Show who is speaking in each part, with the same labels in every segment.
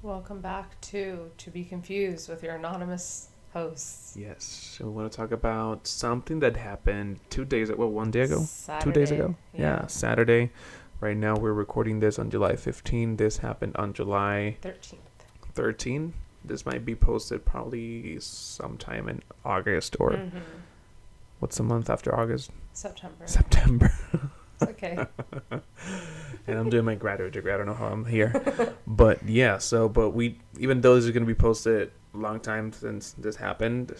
Speaker 1: Welcome back To Be Confused with your anonymous hosts.
Speaker 2: Yes, so we want to talk about something that happened 2 days ago. Well, one day ago?
Speaker 1: Saturday.
Speaker 2: 2 days ago?
Speaker 1: Yeah.
Speaker 2: Saturday. Right now we're recording this on July 15. This happened on July
Speaker 1: 13th.
Speaker 2: 13. This might be posted probably sometime in August or what's the month after August?
Speaker 1: September. It's okay.
Speaker 2: And I'm doing my graduate degree. I don't know how I'm here. But yeah, but we, even though this is going to be posted a long time since this happened,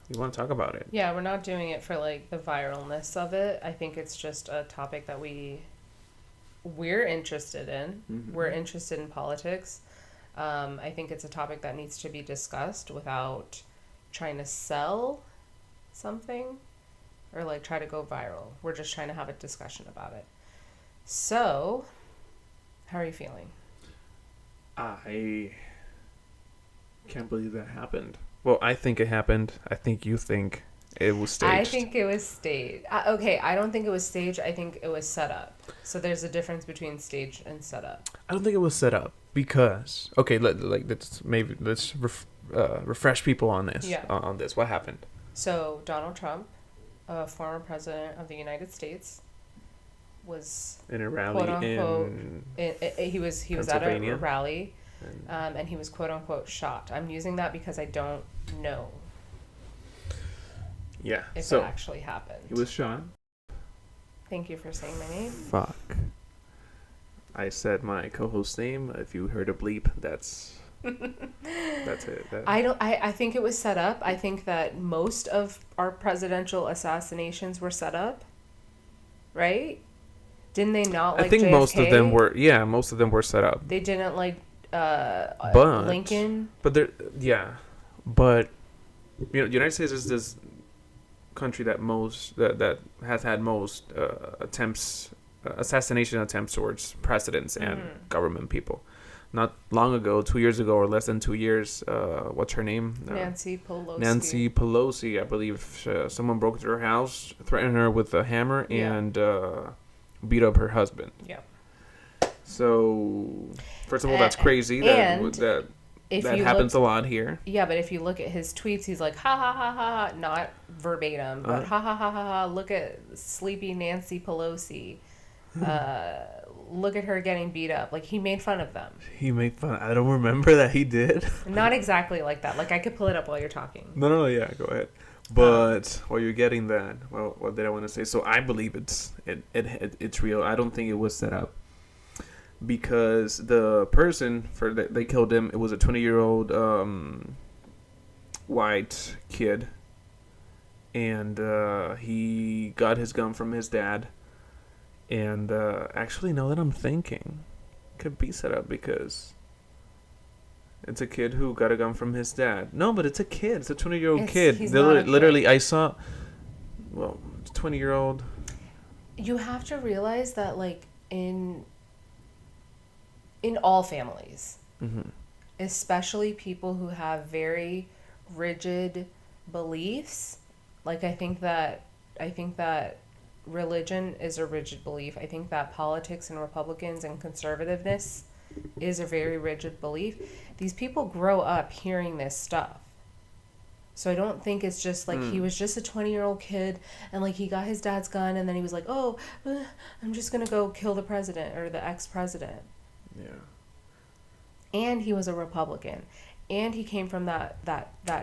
Speaker 2: we want to talk about it.
Speaker 1: Yeah, we're not doing it for like the viralness of it. I think it's just a topic that we're interested in.
Speaker 2: Mm-hmm.
Speaker 1: We're interested in politics. I think it's a topic that needs to be discussed without trying to sell something or like try to go viral. We're just trying to have a discussion about it. So, how are you feeling?
Speaker 2: I can't believe that happened. Well, I think it happened. I think you think it was staged.
Speaker 1: I think it was staged. Okay, I don't think it was staged. I think it was set up. So there's a difference between staged and set up.
Speaker 2: I don't think it was set up because let's refresh people on this.
Speaker 1: Yeah.
Speaker 2: On this, what happened?
Speaker 1: So Donald Trump, a former president of the United States, was
Speaker 2: In a rally
Speaker 1: quote unquote.
Speaker 2: in
Speaker 1: He was at a
Speaker 2: Pennsylvania?
Speaker 1: rally, and he was quote unquote shot. I'm using that because I don't know
Speaker 2: yeah.
Speaker 1: if
Speaker 2: So
Speaker 1: it actually happened.
Speaker 2: he was shot.
Speaker 1: Thank you for saying my name.
Speaker 2: Fuck. I said my co-host's name. If you heard a bleep, that's it.
Speaker 1: I think it was set up. I think that most of our presidential assassinations were set up. Right? Didn't they not like
Speaker 2: I think
Speaker 1: JFK?
Speaker 2: most of them were. Yeah, most of them were set up.
Speaker 1: They didn't like
Speaker 2: But
Speaker 1: Lincoln.
Speaker 2: But but the United States is this country that has had most assassination attempts towards presidents and government people. Not long ago, 2 years ago, or less than 2 years. What's her name?
Speaker 1: Nancy Pelosi.
Speaker 2: Nancy Pelosi, I believe. Someone broke into her house, threatened her with a hammer, and beat up her husband.
Speaker 1: Yeah.
Speaker 2: So, first of all, that's crazy. That happens a lot here.
Speaker 1: Yeah, but if you look at his tweets, he's like, ha ha ha ha ha, not verbatim, but ha ha ha ha ha, look at sleepy Nancy Pelosi. Look at her getting beat up. Like, he made fun of them.
Speaker 2: He made fun. I don't remember that he did.
Speaker 1: Not exactly like that. Like, I could pull it up while you're talking.
Speaker 2: No, yeah, go ahead. But while you're getting that, well, what did I want to say? So I believe it's real. I don't think it was set up. Because the person they killed him, it was a 20-year-old white kid, and he got his gun from his dad. And actually, now that I'm thinking, it could be set up because it's a kid who got a gun from his dad. No, but it's a kid. It's a 20-year-old kid.
Speaker 1: He's not a kid.
Speaker 2: Literally, I saw. Well, 20-year-old.
Speaker 1: You have to realize that, like, in all families, especially people who have very rigid beliefs, like I think that religion is a rigid belief. I think that politics and Republicans and conservativeness is a very rigid belief. These people grow up hearing this stuff. So I don't think it's just like he was just a 20-year-old kid and like he got his dad's gun and then he was like, oh, I'm just going to go kill the president or the ex-president.
Speaker 2: Yeah.
Speaker 1: And he was a Republican. And he came from that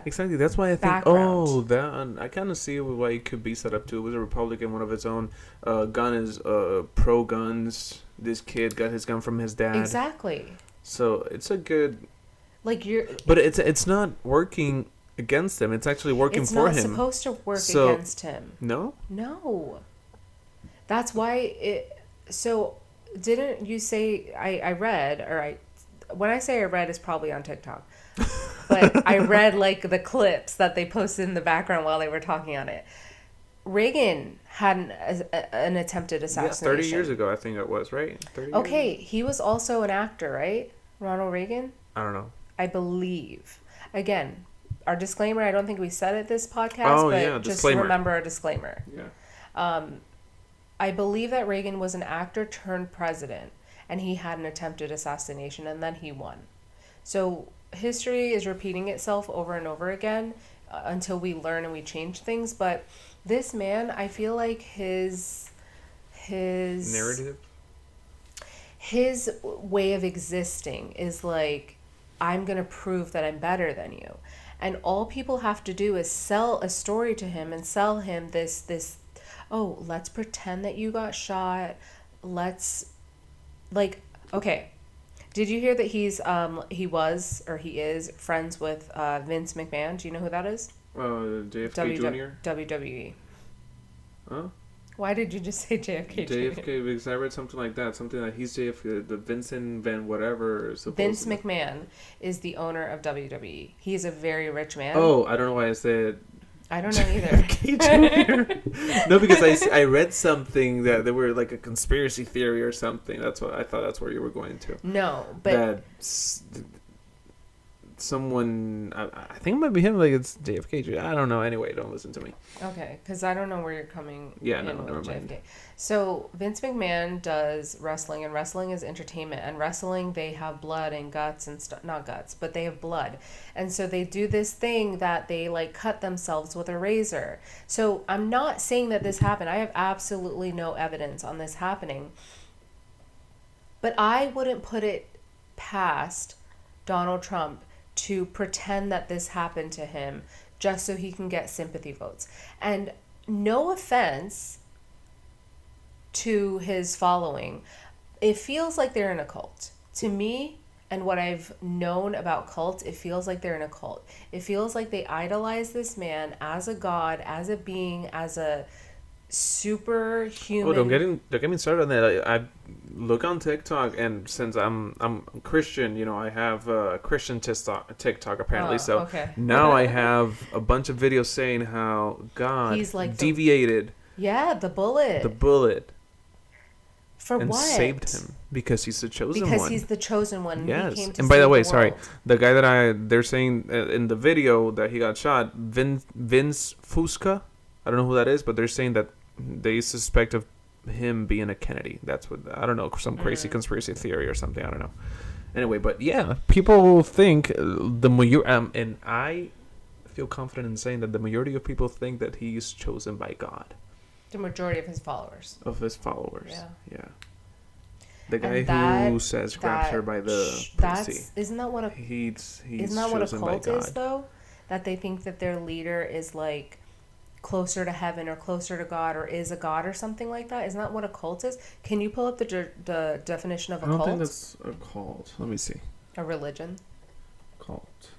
Speaker 2: exactly. That's why I think.
Speaker 1: background.
Speaker 2: I kind of see why it could be set up too. It was a Republican, one of its own. Gun is pro guns. This kid got his gun from his dad.
Speaker 1: Exactly.
Speaker 2: So it's a good.
Speaker 1: Like you're.
Speaker 2: But it's not working against him. It's actually working for him.
Speaker 1: It's not supposed to work against him.
Speaker 2: No.
Speaker 1: No. That's why it. So didn't you say I read or I. When I say I read, it's probably on TikTok. But I read like the clips that they posted in the background while they were talking on it. Reagan had an attempted assassination.
Speaker 2: 30 years ago, I think it was, right? 30
Speaker 1: Okay,
Speaker 2: years?
Speaker 1: he was also an actor, right? Ronald Reagan?
Speaker 2: I don't know.
Speaker 1: I believe. Again, our disclaimer, I don't think we said it this podcast, but just remember our disclaimer.
Speaker 2: Yeah.
Speaker 1: I believe that Reagan was an actor turned president, and he had an attempted assassination, and then he won. So history is repeating itself over and over again until we learn and we change things. But this man, I feel like his
Speaker 2: Narrative.
Speaker 1: his way of existing is like, I'm going to prove that I'm better than you. And all people have to do is sell a story to him and sell him this oh, let's pretend that you got shot. Let's like okay. Did you hear that he was or he is friends with Vince McMahon? Do you know who that is?
Speaker 2: JFK Jr.
Speaker 1: WWE.
Speaker 2: Huh?
Speaker 1: Why did you just say JFK Jr.?
Speaker 2: JFK, because I read something like that. Something like he's JFK, the Vincent Van whatever.
Speaker 1: Vince McMahon is the owner of WWE. He is a very rich man.
Speaker 2: Oh, I don't know why I said
Speaker 1: I don't know either.
Speaker 2: JFK Jr. No, because I read something that there were like a conspiracy theory or something. That's what I thought. That's where you were going to.
Speaker 1: No, but
Speaker 2: that someone, I think it might be him. Like it's JFK Jr. I don't know. Anyway, don't listen to me.
Speaker 1: okay, because I don't know where you're coming.
Speaker 2: Yeah,
Speaker 1: in
Speaker 2: no,
Speaker 1: with
Speaker 2: never
Speaker 1: JFK.
Speaker 2: mind.
Speaker 1: So Vince McMahon does wrestling, and wrestling is entertainment. And wrestling, they have blood and guts and stuff. Not guts, but they have blood. And so they do this thing that they like cut themselves with a razor. So I'm not saying that this happened. I have absolutely no evidence on this happening. But I wouldn't put it past Donald Trump to pretend that this happened to him just so he can get sympathy votes. And no offense to his following, it feels like they're in a cult. To me, and what I've known about cults, it feels like they're in a cult. It feels like they idolize this man as a god, as a being, as a superhuman.
Speaker 2: Oh, don't get me started on that. I look on TikTok, and since I'm Christian, I have Christian TikTok apparently. So
Speaker 1: okay.
Speaker 2: now I have a bunch of videos saying how God
Speaker 1: He's like
Speaker 2: deviated
Speaker 1: the bullet.
Speaker 2: the bullet
Speaker 1: For
Speaker 2: and
Speaker 1: what?
Speaker 2: saved him because he's the chosen one.
Speaker 1: Because he's the chosen one.
Speaker 2: Yes.
Speaker 1: He came to
Speaker 2: And by the
Speaker 1: save
Speaker 2: way,
Speaker 1: the
Speaker 2: sorry,
Speaker 1: world.
Speaker 2: the guy that they're saying in the video that he got shot, Vince Fusca. I don't know who that is, but they're saying that they suspect of him being a Kennedy. That's what, I don't know, some crazy conspiracy theory or something. I don't know. Anyway, but yeah, people think and I feel confident in saying that the majority of people think that he's chosen by God.
Speaker 1: The majority of his followers.
Speaker 2: Of his followers.
Speaker 1: Yeah.
Speaker 2: The guy who says grabs her by the pussy.
Speaker 1: Isn't that what a
Speaker 2: He's
Speaker 1: isn't that what a
Speaker 2: chosen by
Speaker 1: cult is
Speaker 2: God.
Speaker 1: though? That they think that their leader is like closer to heaven or closer to God or is a god or something like that. Isn't that what a cult is? Can you pull up the definition of a
Speaker 2: I don't
Speaker 1: cult?
Speaker 2: think that's a cult. Let me see.
Speaker 1: A religion.
Speaker 2: Cult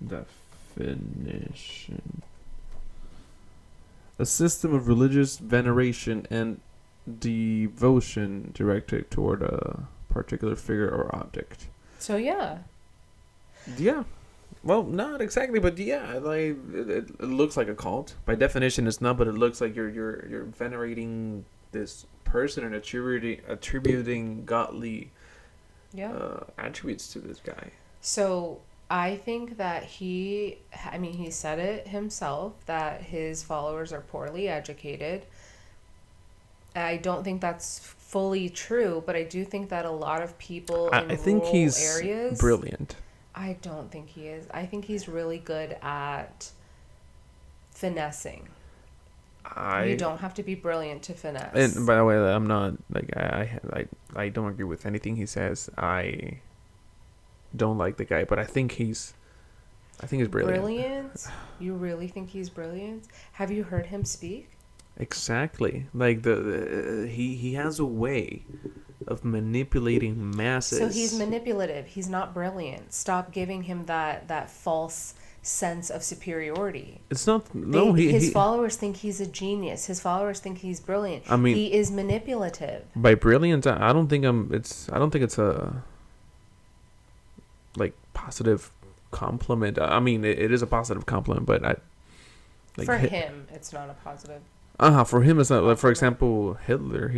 Speaker 2: definition: a system of religious veneration and devotion directed toward a particular figure or object.
Speaker 1: So yeah.
Speaker 2: Yeah. Well, not exactly, but yeah, like it looks like a cult. By definition, it's not, but it looks like you're venerating this person and attributing godly attributes to this guy.
Speaker 1: So I think that he said it himself that his followers are poorly educated. I don't think that's fully true, but I do think that a lot of people in
Speaker 2: I think
Speaker 1: rural
Speaker 2: he's
Speaker 1: areas.
Speaker 2: brilliant.
Speaker 1: I don't think he is. I think he's really good at finessing. You don't have to be brilliant to finesse.
Speaker 2: And by the way, I'm not like I don't agree with anything he says. I don't like the guy, but I think he's brilliant.
Speaker 1: Brilliant? You really think he's brilliant? Have you heard him speak?
Speaker 2: Exactly. Like he has a way of manipulating masses.
Speaker 1: So he's manipulative. He's not brilliant. Stop giving him that false sense of superiority.
Speaker 2: It's not.
Speaker 1: His followers think he's a genius. His followers think he's brilliant.
Speaker 2: I mean,
Speaker 1: he is manipulative.
Speaker 2: By brilliant, I don't think it's a like positive compliment. I mean, it is a positive compliment, but
Speaker 1: For him, it's not a positive.
Speaker 2: For him, it's not. Like, for example, Hitler.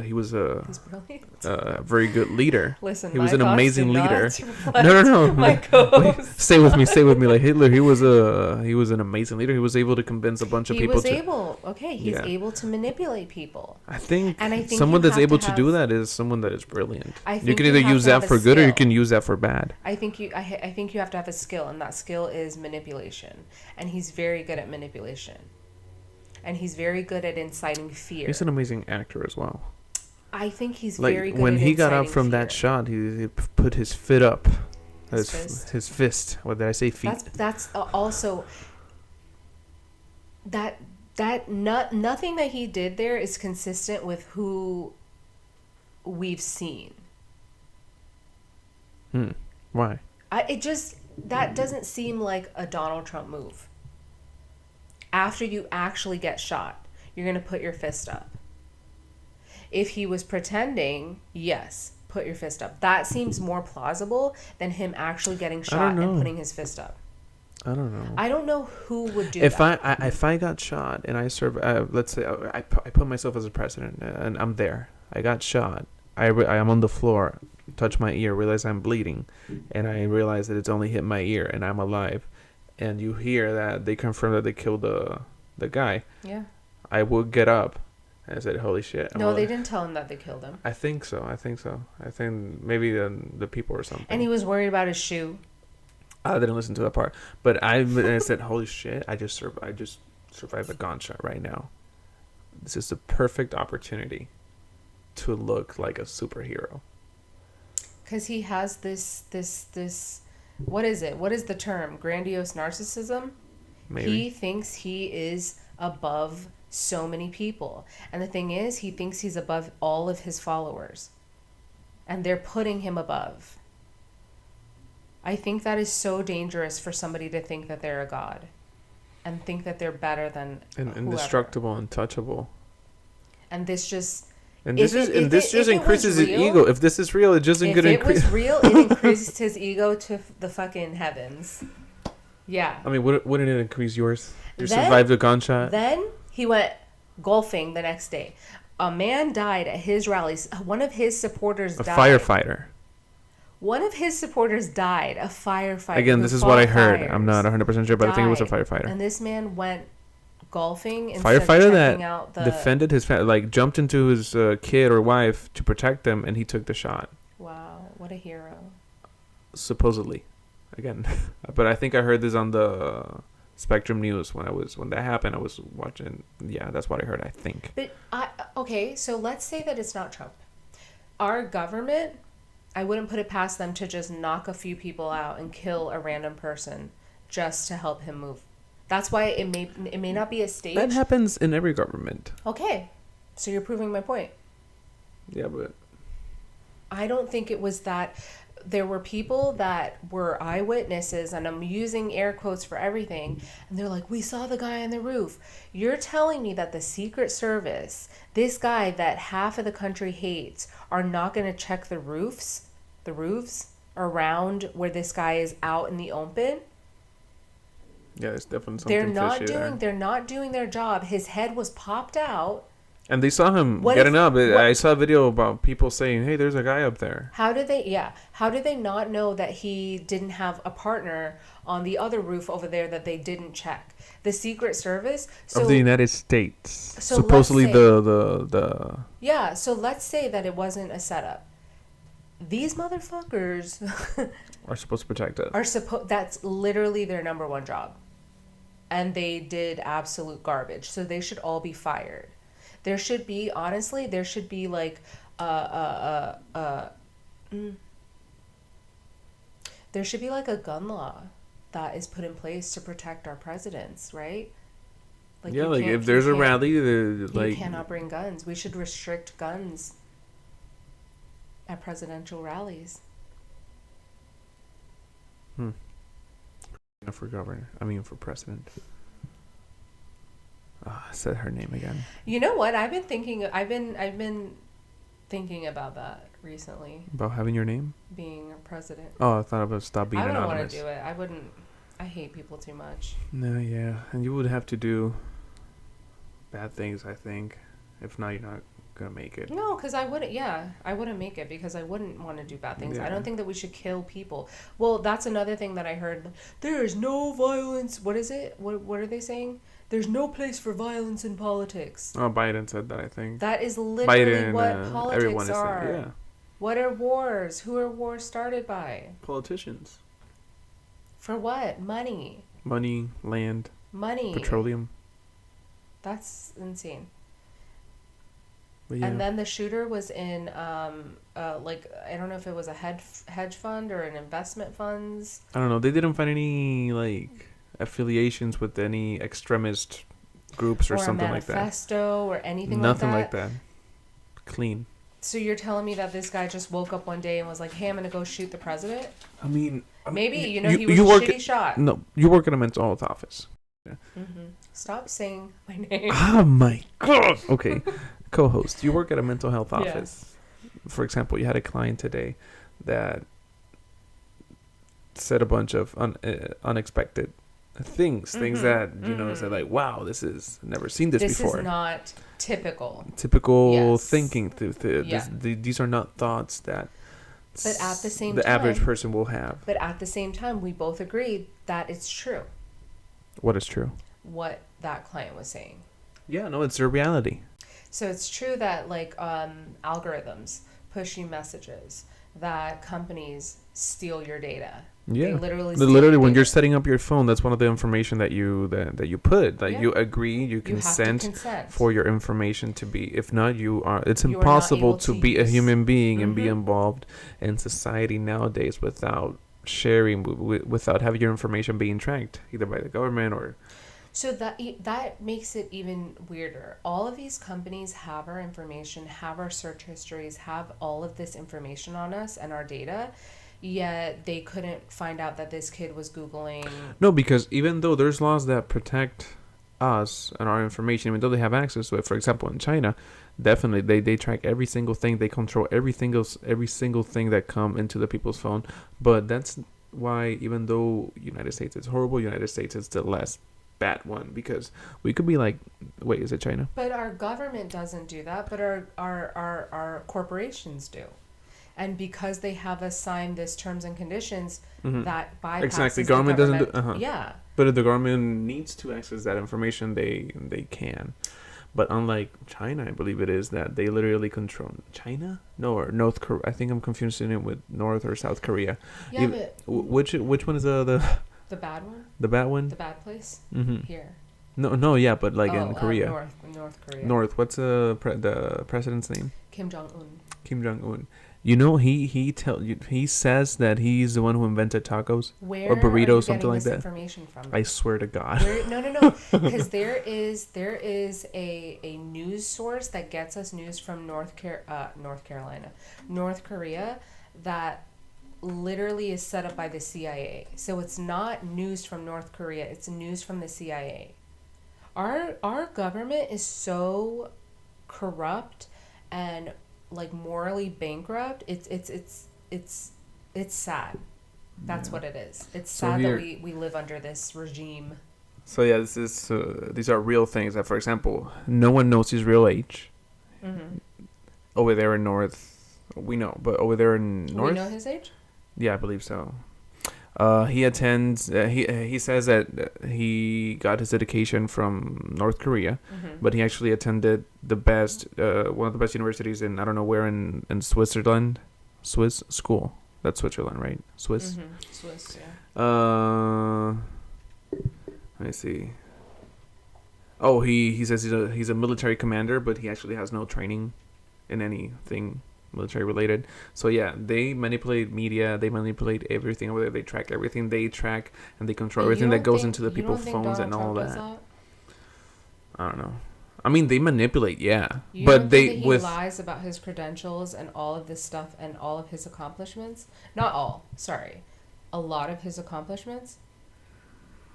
Speaker 2: he was a
Speaker 1: He's brilliant.
Speaker 2: very good leader.
Speaker 1: Listen,
Speaker 2: He was
Speaker 1: my
Speaker 2: an
Speaker 1: thoughts
Speaker 2: amazing
Speaker 1: do
Speaker 2: leader.
Speaker 1: not
Speaker 2: No,
Speaker 1: reflect
Speaker 2: no.
Speaker 1: my co-host.
Speaker 2: Stay with me. Stay with me. Like Hitler, he was an amazing leader. He was able to convince a bunch of
Speaker 1: He
Speaker 2: people
Speaker 1: was
Speaker 2: to.
Speaker 1: able. Okay, he's
Speaker 2: Yeah.
Speaker 1: able to manipulate people.
Speaker 2: I think,
Speaker 1: And I think
Speaker 2: someone
Speaker 1: you
Speaker 2: that's
Speaker 1: have
Speaker 2: able
Speaker 1: to
Speaker 2: to do
Speaker 1: have-
Speaker 2: that is someone that is brilliant.
Speaker 1: I
Speaker 2: You
Speaker 1: think
Speaker 2: can
Speaker 1: you
Speaker 2: either
Speaker 1: have
Speaker 2: use
Speaker 1: to
Speaker 2: that
Speaker 1: have a
Speaker 2: for good or you
Speaker 1: skill.
Speaker 2: can use that for bad.
Speaker 1: I think you have to have a skill, and that skill is manipulation. And he's very good at manipulation. And he's very good at inciting fear.
Speaker 2: He's an amazing actor as well.
Speaker 1: I think he's
Speaker 2: Like
Speaker 1: very good
Speaker 2: when
Speaker 1: at
Speaker 2: he got up
Speaker 1: inciting
Speaker 2: from
Speaker 1: fear.
Speaker 2: that shot, he put his foot up.
Speaker 1: His fist.
Speaker 2: His fist. What did I say? Feet.
Speaker 1: That's also nothing that he did there is consistent with who we've seen.
Speaker 2: Why?
Speaker 1: That doesn't seem like a Donald Trump move. After you actually get shot, you're going to put your fist up. If he was pretending, yes, put your fist up. That seems more plausible than him actually getting shot and putting his fist up.
Speaker 2: I don't know.
Speaker 1: I don't know who would do
Speaker 2: if
Speaker 1: that.
Speaker 2: If I got shot and I serve, let's say I put myself as a president and I'm there. I got shot. I am on the floor, touch my ear, realize I'm bleeding, and I realize that it's only hit my ear and I'm alive. And you hear that they confirm that they killed the guy.
Speaker 1: Yeah.
Speaker 2: I would get up and I said, "Holy shit!"
Speaker 1: No, they didn't tell him that they killed him.
Speaker 2: I think so. I think maybe the people or something.
Speaker 1: And he was worried about his shoe.
Speaker 2: I didn't listen to that part, but I said, "Holy shit! I just survived a gunshot right now. This is the perfect opportunity to look like a superhero."
Speaker 1: Because he has this. What is it? What is the term? Grandiose narcissism?
Speaker 2: Maybe.
Speaker 1: He thinks he is above so many people. And the thing is, he thinks he's above all of his followers. And they're putting him above. I think that is so dangerous for somebody to think that they're a god. And think that they're better than
Speaker 2: and
Speaker 1: whoever.
Speaker 2: indestructible, untouchable.
Speaker 1: And this just...
Speaker 2: And this just increases his
Speaker 1: real,
Speaker 2: ego. If this is real, it just isn't
Speaker 1: if
Speaker 2: gonna
Speaker 1: it
Speaker 2: increase.
Speaker 1: was real, it increased his ego to the fucking heavens. Yeah.
Speaker 2: I mean, wouldn't it increase yours? You
Speaker 1: Then-
Speaker 2: survived a gunshot.
Speaker 1: Then he went golfing the next day. A man died at his rallies. One of his supporters
Speaker 2: A
Speaker 1: died.
Speaker 2: firefighter.
Speaker 1: One of his supporters died. A firefighter.
Speaker 2: Again,
Speaker 1: who
Speaker 2: this is what I
Speaker 1: fought
Speaker 2: heard.
Speaker 1: fires,
Speaker 2: I'm not 100% sure, but I think it was a
Speaker 1: died.
Speaker 2: firefighter.
Speaker 1: And this man went golfing instead of
Speaker 2: Firefighter
Speaker 1: checking out
Speaker 2: that
Speaker 1: the...
Speaker 2: defended his family, like jumped into his kid or wife to protect them, and he took the shot.
Speaker 1: Wow, what a hero.
Speaker 2: Supposedly, again, but I think I heard this on the Spectrum News when that happened. I was watching. Yeah, that's what I heard. I think.
Speaker 1: But okay, so let's say that it's not Trump. Our government, I wouldn't put it past them to just knock a few people out and kill a random person just to help him move. That's why it may not be a stage.
Speaker 2: That happens in every government.
Speaker 1: Okay, so you're proving my point.
Speaker 2: Yeah, but
Speaker 1: I don't think it was that. There were people that were eyewitnesses, and I'm using air quotes for everything, and they're like, we saw the guy on the roof. You're telling me that the Secret Service, this guy that half of the country hates, are not going to check the roofs around where this guy is out in the open?
Speaker 2: yeah, there's definitely something fishy there.
Speaker 1: They're not doing their job. His head was popped out.
Speaker 2: And they saw him getting up. I saw a video about people saying, "Hey, there's a guy up there."
Speaker 1: How did they not know that he didn't have a partner on the other roof over there that they didn't check? The Secret Service
Speaker 2: Of the United States.
Speaker 1: So
Speaker 2: Supposedly
Speaker 1: let's say-
Speaker 2: the
Speaker 1: Yeah, so let's say that it wasn't a setup. These motherfuckers
Speaker 2: are supposed to protect us.
Speaker 1: that's literally their number one job. And they did absolute garbage. So they should all be fired. There should be like there should be like a gun law that is put in place to protect our presidents, right? Like
Speaker 2: yeah, like if there's a rally,
Speaker 1: you
Speaker 2: like
Speaker 1: cannot bring guns. We should restrict guns at presidential rallies.
Speaker 2: for governor. I mean, for president. I said her name again.
Speaker 1: You know what? I've been thinking about that recently.
Speaker 2: About having your name?
Speaker 1: Being a president.
Speaker 2: Oh, I thought about stop being
Speaker 1: I wouldn't
Speaker 2: anonymous.
Speaker 1: want to do it. I wouldn't. I hate people too much.
Speaker 2: No, yeah, and you would have to do bad things. I think, if not, you're not gonna make it.
Speaker 1: No, because I wouldn't. Yeah, I wouldn't make it because I wouldn't want to do bad things. I
Speaker 2: Yeah.
Speaker 1: don't think that we should kill people. Well, that's another thing that I heard. There is no violence. What is it? What are they saying? There's no place for violence in politics.
Speaker 2: Oh, Biden said that, I think.
Speaker 1: That is literally
Speaker 2: Biden,
Speaker 1: what
Speaker 2: everyone
Speaker 1: politics
Speaker 2: is
Speaker 1: are.
Speaker 2: saying, yeah.
Speaker 1: What are wars? Who are wars started by?
Speaker 2: Politicians.
Speaker 1: For what? Money.
Speaker 2: Money, land,
Speaker 1: Money.
Speaker 2: petroleum.
Speaker 1: That's insane.
Speaker 2: But yeah.
Speaker 1: And then the shooter was in, like, I don't know if it was a hedge fund or an investment funds.
Speaker 2: I don't know. They didn't find any, like, affiliations with any extremist groups or something like that.
Speaker 1: Or a manifesto or anything
Speaker 2: Nothing
Speaker 1: like that.
Speaker 2: like that. Clean.
Speaker 1: So you're telling me that this guy just woke up one day and was like, hey, I'm going to go shoot the president?
Speaker 2: I mean...
Speaker 1: Maybe, he
Speaker 2: you
Speaker 1: was a
Speaker 2: work
Speaker 1: shitty shot.
Speaker 2: No, you work in a mental health office. Yeah.
Speaker 1: Mm-hmm. Stop saying my name.
Speaker 2: Oh, my God. Okay. Co-host, you work at a mental health office. Yeah. For example, you had a client today that said a bunch of unexpected things that said like, wow, this is never seen this before.
Speaker 1: This is not typical
Speaker 2: thinking. These are not thoughts that
Speaker 1: but at the same
Speaker 2: the
Speaker 1: time,
Speaker 2: average person will have.
Speaker 1: But at the same time, we both agreed that it's true.
Speaker 2: What is true?
Speaker 1: What that client was saying.
Speaker 2: Yeah, no, it's a reality.
Speaker 1: So it's true that like algorithms push you messages, that companies steal your data.
Speaker 2: Yeah,
Speaker 1: they literally
Speaker 2: when you're setting up your phone, that's one of the information that you put. Like you agree, you consent for your information to be. If not, it's impossible to be a human being and be involved in society nowadays without sharing, without having your information being tracked either by the government or.
Speaker 1: So that makes it even weirder. All of these companies have our information, have our search histories, have all of this information on us and our data. Yet they couldn't find out that this kid was Googling.
Speaker 2: No, because even though there's laws that protect us and our information, even though they have access to it, for example, in China, definitely they track every single thing. They control every single thing that come into the people's phone. But that's why, even though United States is horrible, United States is the less bad one, because we could be like, wait, is it China?
Speaker 1: But our government doesn't do that. But our corporations do. And because they have us sign this terms and conditions, that bypasses
Speaker 2: exactly.
Speaker 1: The
Speaker 2: government doesn't do,
Speaker 1: Yeah.
Speaker 2: But if the government needs to access that information, they can. But unlike China, I believe it is, that they literally control China? No, or North Korea. I think I'm confusing it with North or South Korea.
Speaker 1: Yeah, but
Speaker 2: which one is the
Speaker 1: bad one?
Speaker 2: The bad one?
Speaker 1: The bad place?
Speaker 2: Mm-hmm.
Speaker 1: Here.
Speaker 2: No, yeah, but like in Korea.
Speaker 1: North Korea.
Speaker 2: North. What's the president's name?
Speaker 1: Kim Jong-un.
Speaker 2: Kim Jong-un. You know, he says that he's the one who invented tacos or burritos, something like that.
Speaker 1: Information from?
Speaker 2: I swear to God.
Speaker 1: No, because there is a news source that gets us news from North Korea, that literally is set up by the CIA. So it's not news from North Korea; it's news from the CIA. Our government is so corrupt and like morally bankrupt. It's sad. That's what it is. It's sad that we live under this regime.
Speaker 2: So yeah, these are real things. That, for example, no one knows his real age. Mm-hmm. Over there in North, we know, but over there in North,
Speaker 1: we know his age.
Speaker 2: Yeah, I believe so. He attends. He says that he got his education from North Korea, but he actually attended the best, one of the best universities in, I don't know where, in Switzerland, Swiss school. That's Switzerland, right? Swiss.
Speaker 1: Swiss, yeah.
Speaker 2: Let me see. Oh, he says he's a military commander, but he actually has no training in anything military related. So yeah, they manipulate media, they manipulate everything over there, they track everything, they track and they control everything that goes into the people's phones and all that. I don't know. I mean, they manipulate, yeah. But he
Speaker 1: lies about his credentials and all of this stuff and all of his accomplishments. Not all, sorry. A lot of his accomplishments.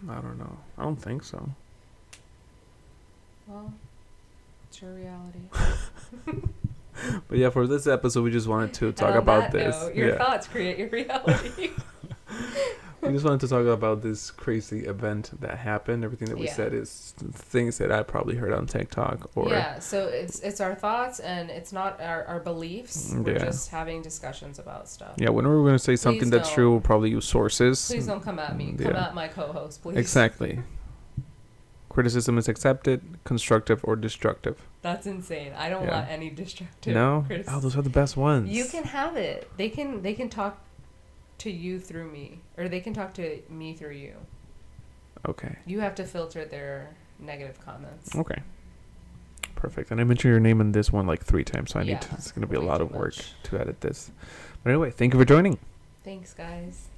Speaker 2: I don't know. I don't think so.
Speaker 1: Well, it's your reality.
Speaker 2: But yeah, for this episode, we just wanted to talk about this.
Speaker 1: Your thoughts create your reality.
Speaker 2: We just wanted to talk about this crazy event that happened. Everything that we
Speaker 1: Yeah.
Speaker 2: said is things that I probably heard on TikTok or
Speaker 1: Yeah, so it's our thoughts and it's not our beliefs. We're
Speaker 2: Yeah.
Speaker 1: just having discussions about stuff.
Speaker 2: yeah. Whenever we're gonna say something
Speaker 1: Please
Speaker 2: that's
Speaker 1: don't.
Speaker 2: true, we'll probably use sources.
Speaker 1: Please don't come at me.
Speaker 2: Yeah.
Speaker 1: Come at my co-host, please.
Speaker 2: Exactly. Criticism is accepted, constructive or destructive.
Speaker 1: That's insane. I don't
Speaker 2: Yeah.
Speaker 1: want any destructive
Speaker 2: No?
Speaker 1: criticism.
Speaker 2: Oh, those are the best ones.
Speaker 1: You can have it. They can talk to you through me, or they can talk to me through you.
Speaker 2: Okay.
Speaker 1: You have to filter their negative comments.
Speaker 2: Okay. Perfect. And I mentioned your name in this one like 3 times, so I need
Speaker 1: Yeah,
Speaker 2: to. It's going to be a
Speaker 1: way
Speaker 2: lot
Speaker 1: too
Speaker 2: of work
Speaker 1: much.
Speaker 2: to edit this. But anyway, thank you for joining.
Speaker 1: Thanks, guys.